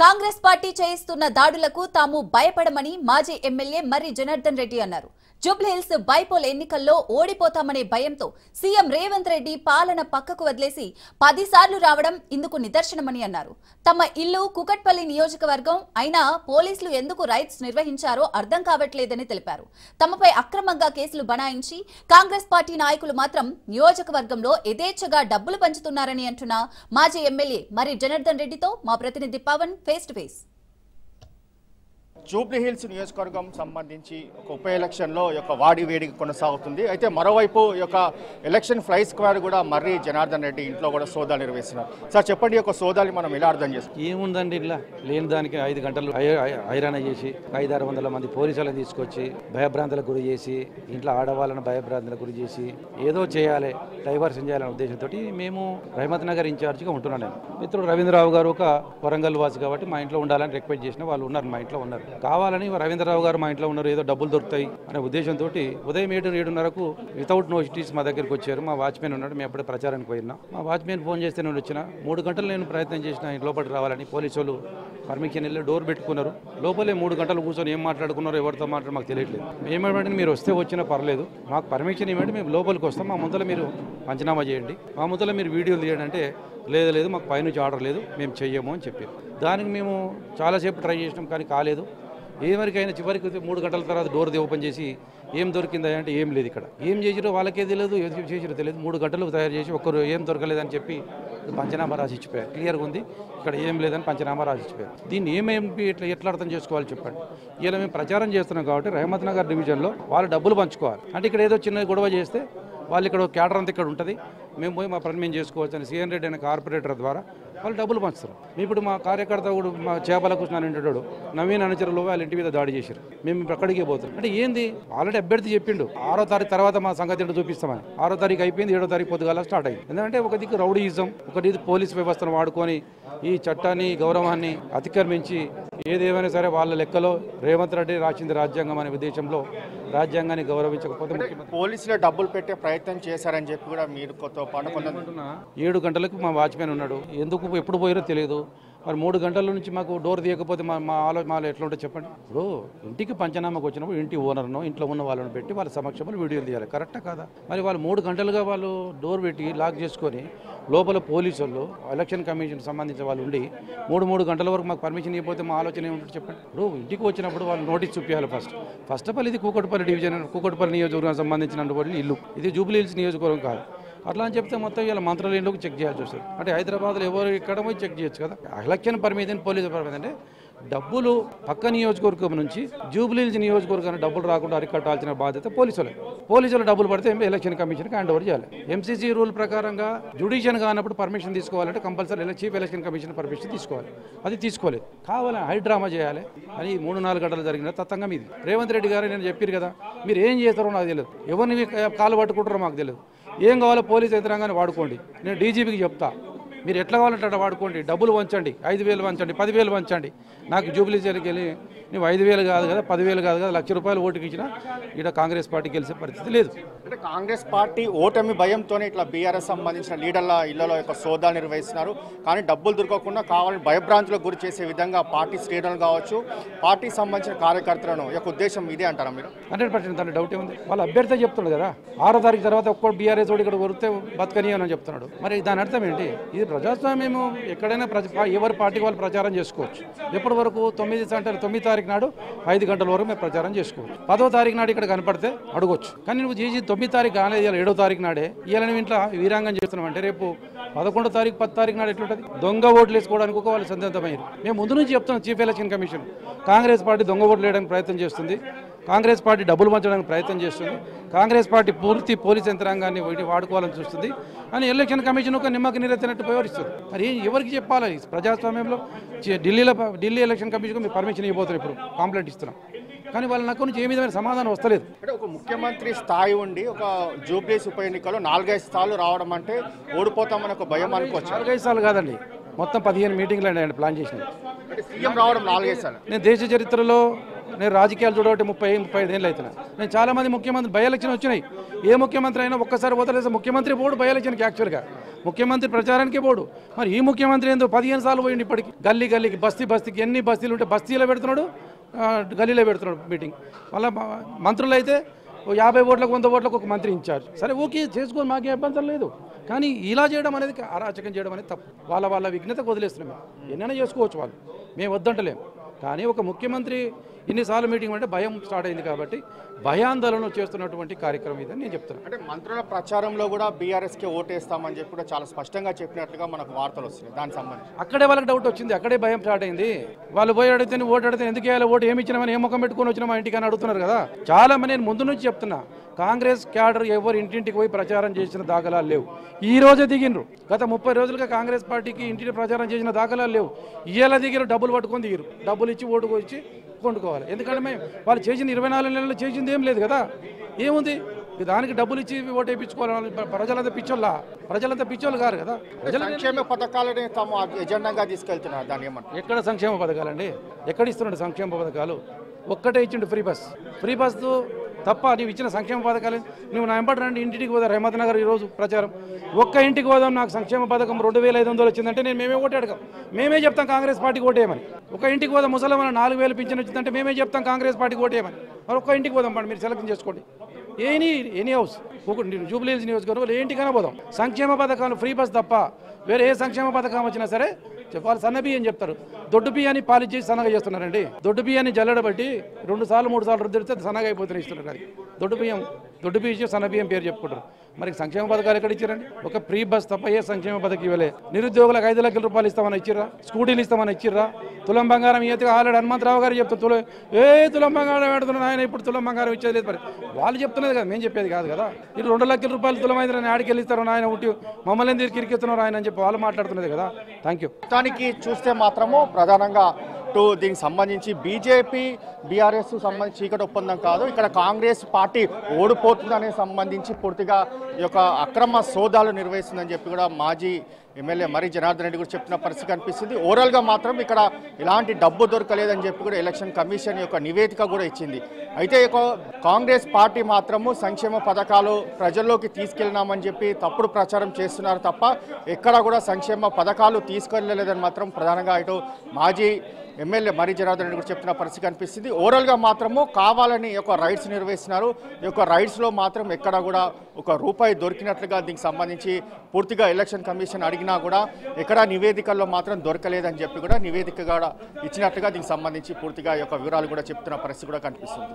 Congress party చేయిస్తున్న దాడులకు తాము భయపడమని మాజీ ఎమ్మెల్యే మర్రి జనార్దన్ రెడ్డి అన్నారు. జూబ్లీహిల్స్ బైపోల్ ఎన్నికల్లో ఓడిపోతామనే భయంతో సీఎం రేవంత్ రెడ్డి పాలన పక్కకు వదిలేసి 10 సార్లు రావడం ఇందుకు నిదర్శనమని అన్నారు. తమ ఇల్లు కుకట్పల్లి నియోజకవర్గం అయినా పోలీసులు ఎందుకు రైడ్స్ నిర్వహించారో అర్థం కావట్లేదని తెలిపారు. తమపై అక్రమంగా కేసులు బనాయించి కాంగ్రెస్ పార్టీ నాయకులు మాత్రం నియోజకవర్గంలో యథేచ్ఛగా డబ్బులు పంచుతున్నారని అంటున్న మాజీ ఎమ్మెల్యే మర్రి జనార్దన్ రెడ్డితో మా ప్రతినిధి Pavan face to face. Jubilee Hills నియోజకవర్గం సంబంధించి ఒక ఉప ఎలక్షన్లో వాడి వేడికి కొనసాగుతుంది. అయితే మరోవైపు ఎలక్షన్ ఫ్లై స్క్వాడ్ కూడా మర్రి జనార్దన్ రెడ్డి ఇంట్లో కూడా సోదాలు నిర్వహిస్తున్నారు. సార్ చెప్పండి, సోదాలు మనం ఎలా అర్థం చేస్తాం? ఏముందండి, ఇలా లేని దానికి 5 గంటలు హైరాణ చేసి 500-600 మంది పోలీసులను తీసుకొచ్చి భయభ్రాంతులకు గురి చేసి ఇంట్లో ఆడవాళ్ళను భయభ్రాంతులకు గురి చేసి ఏదో చేయాలి, డైవర్షన్ చేయాలనే ఉద్దేశంతో మేము రహమత్ నగర్ ఇన్ఛార్జిగా ఉంటున్నాను. నేను మిత్రుడు రవీంద్రరావు గారు ఒక వరంగల్ వాసి కాబట్టి మా ఇంట్లో ఉండాలని రిక్వెస్ట్ చేసిన వాళ్ళు ఉన్నారు, మా ఇంట్లో ఉన్నారు. కావాలని రవీంద్రరావు గారు మా ఇంట్లో ఉన్నారు, ఏదో డబ్బులు దొరుకుతాయి అనే ఉద్దేశంతో ఉదయం 7-7:30 వితౌట్ నోటీస్ మా దగ్గరికి వచ్చారు. మా వాచ్మెన్ ఉన్నాడు, మేము ఎప్పుడే ప్రచారానికి పోయినా మా వాచ్మెన్ ఫోన్ చేస్తే నేను వచ్చిన 3 గంటలు నేను ప్రయత్నం చేసిన లోపలికి రావాలని. పోలీసులు పర్మిషన్ వెళ్ళి డోర్ పెట్టుకున్నారు. లోపలే 3 గంటలు కూర్చొని ఏం మాట్లాడుకున్నారు, ఎవరితో మాట్లాడు మాకు తెలియట్లేదు. మేమేమంటే మీరు వస్తే వచ్చినా పర్లేదు, మాకు పర్మిషన్ ఇవ్వండి, మేము లోపలికి వస్తాం, మా ముందర మీరు పంచనామా చేయండి, మా ముందర మీరు వీడియోలు తీయండి అంటే లేదు మాకు పైనుంచి ఆర్డర్ లేదు, మేము చెయ్యము అని చెప్పారు. దానికి మేము చాలాసేపు ట్రై చేసినాం కానీ కాలేదు. ఎవరికైనా చివరికి 3 గంటల తర్వాత డోర్ ఓపెన్ చేసి ఏం దొరికిందా అంటే ఏం లేదు, ఇక్కడ ఏం చేసిరో వాళ్ళకే తెలియదు, ఏం చేసిరో తెలియదు. 3 గంటలు తయారు చేసి ఒక్కరు ఏం దొరకలేదని చెప్పి పంచనామా రాసి ఇచ్చిపోయారు. క్లియర్గా ఉంది, ఇక్కడ ఏం లేదని పంచనామా రాసి ఇచ్చిపోయారు. దీన్ని ఏమేమి ఎట్లా అర్థం చేసుకోవాలి చెప్పండి? ఇలా మేము ప్రచారం చేస్తున్నాం కాబట్టి రహమత్ నగర్ డివిజన్లో వాళ్ళు డబ్బులు పంచుకోవాలి అంటే ఇక్కడ ఏదో చిన్న గొడవ చేస్తే వాళ్ళు ఇక్కడ క్యాడర్ అంతా ఇక్కడ ఉంటుంది, మేము పోయి మా పని మేము చేసుకోవచ్చు అని సిఎన్ రెడ్డి అనే కార్పొరేటర్ ద్వారా వాళ్ళు డబ్బులు పంచుతారు. ఇప్పుడు మా కార్యకర్త కూడా మా చేపల కృష్ణ ఇంటాడు నవీన్ అనుచరులు వాళ్ళ ఇంటి మీద దాడి చేశారు, మేము ఇప్పుడు అక్కడికే పోతాం అంటే ఏంది? ఆల్రెడీ అభ్యర్థి చెప్పిండు 6వ తారీఖు తర్వాత మా సంగతి ఏంటో చూపిస్తామని. 6వ తారీఖు అయిపోయింది, 7వ తారీఖు పొద్దుగాల స్టార్ట్ అయింది. ఎందుకంటే ఒక దిక్కు రౌడీయిజం, ఒక దిక్కు పోలీస్ వ్యవస్థను వాడుకొని ఈ చట్టాన్ని గౌరవాన్ని అతిక్రమించి ఏదేమైనా సరే వాళ్ళ లెక్కలో రేవంత్ రెడ్డి రాసింది రాజ్యాంగం అనే ఉద్దేశంలో రాజ్యాంగాన్ని గౌరవించకపోతే పోలీసులు డబ్బులు పెట్టే ప్రయత్నం చేశారని చెప్పి కూడా మీరు 7 గంటలకు మా వాచ్మెన్ ఉన్నాడు, ఎందుకు ఎప్పుడు పోయారో తెలియదు. మరి 3 గంటల నుంచి మాకు డోర్ తీయకపోతే మాలో ఎట్లా ఉంటే చెప్పండి? ఇప్పుడు ఇంటికి పంచనామాకు వచ్చినప్పుడు ఇంటి ఓనర్ను ఇంట్లో ఉన్న వాళ్ళని పెట్టి వాళ్ళ సమక్షంలో వీడియోలు తీయాలి, కరెక్టా కాదా? మరి వాళ్ళు 3 గంటలుగా వాళ్ళు డోర్ పెట్టి లాక్ చేసుకొని లోపల పోలీసులు ఎలక్షన్ కమిషన్ సంబంధించిన వాళ్ళు ఉండి 3 గంటల వరకు మాకు పర్మిషన్ ఇవ్వకపోతే మా ఆలోచన ఏముంటుంది చెప్పండి? ఇప్పుడు ఇంటికి వచ్చినప్పుడు వాళ్ళు నోటీస్ చూపించాలి. ఫస్ట్ ఆఫ్ ఆల్ ఇది కూకట్పల్లి డివిజన్, కూకట్పల్లి నియోజకవర్గం సంబంధించినటువంటి ఇల్లు, ఇది జూబ్లీహిల్స్ నియోజకవర్గం కాదు. అట్లా అని చెప్తే మొత్తం ఇలా మంత్రులు ఇంట్లోకి చెక్ చేయాల్సి వస్తుంది. అంటే హైదరాబాద్లో ఎవరు ఇక్కడ పోయి చెక్ చేయొచ్చు కదా. ఎలక్షన్ పర్మిషన్ పోలీసు పర్మిషన్ అంటే డబ్బులు పక్క నియోజకవర్గం నుంచి జూబ్లీహిల్స్ నియోజకవర్గానికి డబ్బులు రాకుండా అరికట్టాల్సిన బాధ్యత పోలీసులు డబ్బులు పడితే ఎలక్షన్ కమిషన్కి హ్యాండ్ ఓవర్ చేయాలి. ఎంసీసీ రూల్ ప్రకారంగా జ్యుడిషియల్ కానప్పుడు పర్మిషన్ తీసుకోవాలంటే compulsory chief election commission permission తీసుకోవాలి, అది తీసుకోలేదు. కావాలని హైడ్రామా చేయాలి అని 3-4 గంటలు జరిగిన తత్తంగా ఇది. రేవంత్ రెడ్డి గారు నేను చెప్పారు కదా, మీరు ఏం చేస్తారో నాకు తెలియదు, ఎవరిని కాలు పట్టుకుంటారో మాకు తెలియదు. ఏం కావాలో పోలీసు యంత్రాంగాన్ని వాడుకోండి, నేను డీజీపీకి చెప్తా, మీరు ఎట్లా కావాలంటే అట్లా వాడుకోండి, డబ్బులు వంచండి, 5,000 వంచండి, 10,000 వంచండి. నాకు జూబ్లీ జైలుకి వెళ్ళి నువ్వు 5,000 కాదు కదా, 10,000 కాదు కదా, ₹1,00,000 ఓటుకి ఇచ్చినా ఇక్కడ కాంగ్రెస్ పార్టీ గెలిచే పరిస్థితి లేదు. అంటే కాంగ్రెస్ పార్టీ ఓటమి భయంతోనే ఇట్లా బీఆర్ఎస్ సంబంధించిన లీడర్ల ఇళ్లలో సోదాలు నిర్వహిస్తున్నారు. కానీ డబ్బులు దొరకకుండా కావాలని భయభ్రాంతులకు గురి చేసే విధంగా పార్టీ శ్రేణులు కావచ్చు, పార్టీకి సంబంధించిన కార్యకర్తలను ఉద్దేశం ఇదే అంటారా మీరు? 100% దాంట్లో డౌట్ ఉంది. వాళ్ళ అభ్యర్థి చెప్తున్నాడు కదా 6వ తారీఖు తర్వాత ఒక్కడు బీఆర్ఎస్ ఓడి ఇక్కడ కొరితే బతకని అని చెప్తున్నాడు. మరి దాని అర్థం ఏంటి? ఇది ప్రజాస్వామ్యం, ఎక్కడైనా ఎవరి పార్టీకి వాళ్ళు ప్రచారం చేసుకోవచ్చు. ఎప్పటి వరకు 9 తారీఖు నాడు 5 గంటల వరకు మేము ప్రచారం చేసుకోవచ్చు. 10వ తారీఖు నాడు ఇక్కడ కనపడితే అడగొచ్చు. కానీ నువ్వు చేసి 9 తారీఖు కాలేదు, 7వ తారీఖు నాడే ఇవాళ నువ్వు ఇంట్లో వీరాంగం చేస్తున్నావు అంటే రేపు 11వ తారీఖు 10వ తారీఖు నాడు ఎట్లుంటుంది? దొంగ ఓట్లు వేసుకోవడానికి ఒక వాళ్ళు సందిగ్ధమయ్యారు. మేము ముందు నుంచి చెప్తున్నాం, chief election commission Congress party దొంగ ఓట్లు వేయడానికి ప్రయత్నం చేస్తుంది, కాంగ్రెస్ పార్టీ డబ్బులు పంచడానికి ప్రయత్నం చేస్తుంది, కాంగ్రెస్ పార్టీ పూర్తి పోలీస్ యంత్రాంగాన్ని వాడుకోవాలని చూస్తుంది అని ఎలక్షన్ కమిషన్ ఒక నిమ్మకి నీరెత్తినట్టు వ్యవహరిస్తుంది. మరి ఎవరికి చెప్పాలి? ప్రజాస్వామ్యంలో ఢిల్లీ ఎలక్షన్ కమిషన్ మీరు పర్మిషన్ ఇవ్వబోతున్నారు, ఇప్పుడు కంప్లైంట్ ఇస్తున్నాం, కానీ వాళ్ళ నాకు నుంచి ఏ విధమైన సమాధానం వస్తలేదు. అంటే ఒక ముఖ్యమంత్రి స్థాయి ఉండి ఒక జూబ్లీహిల్స్ ఉప ఎన్నికల్లో 4-5 సార్లు రావడం అంటే ఓడిపోతామని ఒక భయం అనుకోవచ్చు. 4-5 సార్లు కాదండి, మొత్తం 15 మీటింగ్లు అండి ఆయన ప్లాన్ చేసినది. సీఎం రావడం 4-5 సార్లు. నేను దేశ చరిత్రలో నేను రాజకీయాలు చూడబట్టి 35 ఏళ్ళు అవుతున్నా. నేను చాలామంది ముఖ్యమంత్రి బై ఎలక్షన్ వచ్చినాయి. ఏ ముఖ్యమంత్రి అయినా ఒక్కసారి వదలేసి ముఖ్యమంత్రి పోడు బై ఎలక్షన్కి. యాక్చువల్గా ముఖ్యమంత్రి ప్రచారానికి పోడు. మరి ఈ ముఖ్యమంత్రి ఏందో 15 సార్లు పోయింది ఇప్పటికి. గల్లీకి బస్తీకి ఎన్ని బస్తీలు ఉంటే బస్తీలో పెడుతున్నాడు, గల్లీలో పెడుతున్నాడు మీటింగ్. మళ్ళీ మంత్రులు అయితే 50 ఓట్లకు 100 ఓట్లకు ఒక మంత్రి ఇన్ఛార్జ్. సరే ఓకే చేసుకొని మాకే ఇబ్బంది లేదు. కానీ ఇలా చేయడం అనేది అరాచకం చేయడం అనేది తప్పు. వాళ్ళ విఘ్నతకు వదిలేస్తున్నాం. ఎన్నైనా చేసుకోవచ్చు వాళ్ళు, మేము వద్దంటలేము. కానీ ఒక ముఖ్యమంత్రి ఇన్నిసార్లు మీటింగ్ అంటే భయం స్టార్ట్ అయింది కాబట్టి భయాందోళన చేస్తున్నటువంటి కార్యక్రమం ఇదని నేను చెప్తున్నాను. అంటే మంత్రుల ప్రచారంలో కూడా బీఆర్ఎస్కి ఓటేస్తామని చెప్పి కూడా చాలా స్పష్టంగా చెప్పినట్లుగా మనకు వార్తలు వస్తున్నాయి. దానికి సంబంధించి అక్కడే వాళ్ళకి డౌట్ వచ్చింది, అక్కడే భయం స్టార్ట్ అయింది. వాళ్ళు పోయి అడిగితే ఓటు అడిగితే ఎందుకు వేయాలి, ఓటు ఏమి ఇచ్చినామని ఏ ముఖం పెట్టుకొని వచ్చినా మా ఇంటికి అని అడుగుతున్నారు కదా. చాలా మంది నేను ముందు నుంచి చెప్తున్నా, కాంగ్రెస్ క్యాడర్ ఎవరు ఇంటింటికి పోయి ప్రచారం చేసిన దాఖలాలు లేవు. ఈ రోజే దిగినరు. గత 30 రోజులుగా కాంగ్రెస్ పార్టీకి ఇంటిని ప్రచారం చేసిన దాఖలాలు లేవు. ఇయ్యాల దిగిరు, డబ్బులు పట్టుకొని దిగిరు. డబ్బులు ఇచ్చి ఓటుకు వచ్చి కొండుకోవాలి. ఎందుకంటే మేము వాళ్ళు చేసిన 24 నెలలు చేసింది ఏం లేదు కదా. ఏముంది దానికి డబ్బులు ఇచ్చి ఓటు వేయించుకోవాలి. ప్రజలంతా పిచ్చోళ్ళు కారు కదా. సంక్షేమ పథకాలని తాము ఎజెండాగా తీసుకెళ్తున్నారు. దాన్ని ఏమంటారు? ఎక్కడ సంక్షేమ పథకాలండి? ఎక్కడ ఇస్తున్నాడు సంక్షేమ పథకాలు? ఒక్కటే ఇచ్చిండు, ఫ్రీ బస్ తప్ప. నీవు ఇచ్చిన సంక్షేమ పథకాలు నువ్వు నా ఎంపటి రండి ఇంటికి పోదా. రహమత్ నగర్ ఈరోజు ప్రచారం ఒక్క ఇంటికి పోదాం, నాకు సంక్షేమ పథకం 2500 వచ్చిందంటే నేను మేమే ఓటు అడగం. మేమే చెప్తాం కాంగ్రెస్ పార్టీకి ఓటేయమని. ఒక ఇంటికి పోదాం ముసలమని 4000 పింఛన్ వచ్చిందంటే మేమే చెప్తాం కాంగ్రెస్ పార్టీకి ఓటేయమని. మరి ఒక్క ఇంటికి పోదాం పండి, మీరు సెలెక్షన్ చేసుకోండి. ఎనీ హౌస్ జూబ్లీ హిల్స్ నియోజకవర్గంలో ఏ ఇంటికైనా పోదాం. సంక్షేమ పథకాలు ఫ్రీ బస్ తప్ప వేరే ఏ సంక్షేమ పథకం వచ్చినా సరే వాళ్ళు సన్న బియ్యం చెప్తారు. దొడ్డు బియ్యాన్ని పాలిచ్చేసి సన్నగా చేస్తున్నారండి. దొడ్డు బియ్యాన్ని జల్లడబట్టి 2 సార్లు 3 సార్లు రుద్దిస్తే సన్నగా అయిపోతున్నాయి ఇస్తున్నారు. అది దొడ్డు బియ్యం ఇచ్చి సన్న బియ్యం పేరు చెప్పుకుంటారు. మరి సంక్షేమ పథకాలు ఎక్కడ ఇచ్చారండి? ఒక ఫ్రీ బస్ తప్ప ఏ సంక్షేమ పథకం ఇవ్వలే. నిరుద్యోగులకు 5 లక్షల రూపాయలు ఇస్తామని ఇచ్చిర్రా, స్కూటీలు ఇస్తామని ఇచ్చిర్రా, తులం బంగారం ఇయ్యతే ఆల్రెడీ హనుమంతరావు గారు చెప్తారు తులం బంగారం పెడుతున్నాను ఆయన, ఇప్పుడు తులం బంగారం ఇచ్చేది లేదు. మరి వాళ్ళు చెప్తున్నది కదా, మేము చెప్పేది కాదు కదా. ఇది 2 లక్షల రూపాయలు తులం అయితే ఆడికి వెళ్ళిస్తారు ఆయన, ఉంటి మమ్మల్ని ఎందుకు ఇరికిస్తున్నారు ఆయన అని చెప్పి వాళ్ళు మాట్లాడుతున్నది కదా. Thank you. మొత్తానికి చూస్తే మాత్రము ప్రధానంగా దీనికి సంబంధించి బీజేపీ బీఆర్ఎస్ సంబంధించి చీకటి ఒప్పందం కాదు, ఇక్కడ కాంగ్రెస్ పార్టీ ఓడిపోతుందనే సంబంధించి పూర్తిగా ఈ యొక్క అక్రమ సోదాలు నిర్వహిస్తుందని చెప్పి కూడా మాజీ ఎమ్మెల్యే మర్రి జనార్దన్ రెడ్డి కూడా చెప్తున్న పరిస్థితి కనిపిస్తుంది. ఓవరాల్గా మాత్రం ఇక్కడ ఎలాంటి డబ్బు దొరకలేదని చెప్పి కూడా ఎలక్షన్ కమిషన్ యొక్క నివేదిక కూడా ఇచ్చింది. అయితే కాంగ్రెస్ పార్టీ మాత్రము సంక్షేమ పథకాలు ప్రజల్లోకి తీసుకెళ్ళినామని చెప్పి తప్పుడు ప్రచారం చేస్తున్నారు తప్ప ఎక్కడా కూడా సంక్షేమ పథకాలు తీసుకెళ్ళలేదని మాత్రం ప్రధానంగా ఇటు మాజీ ఎమ్మెల్యే మర్రి జనార్దన్ రెడ్డి కూడా చెప్తున్న పరిస్థితి కనిపిస్తుంది. ఓవరాల్గా మాత్రము కావాలని ఒక రైడ్స్ నిర్వహిస్తున్నారు. ఈ యొక్క రైడ్స్లో మాత్రం ఎక్కడ కూడా ₹1 దొరికినట్లుగా దీనికి సంబంధించి పూర్తిగా ఎలక్షన్ కమిషన్ అడిగినా కూడా ఎక్కడ నివేదికల్లో మాత్రం దొరకలేదని చెప్పి కూడా నివేదిక కూడా ఇచ్చినట్లుగా దీనికి సంబంధించి పూర్తిగా ఈ యొక్క వివరాలు కూడా చెప్తున్న పరిస్థితి కూడా కనిపిస్తుంది.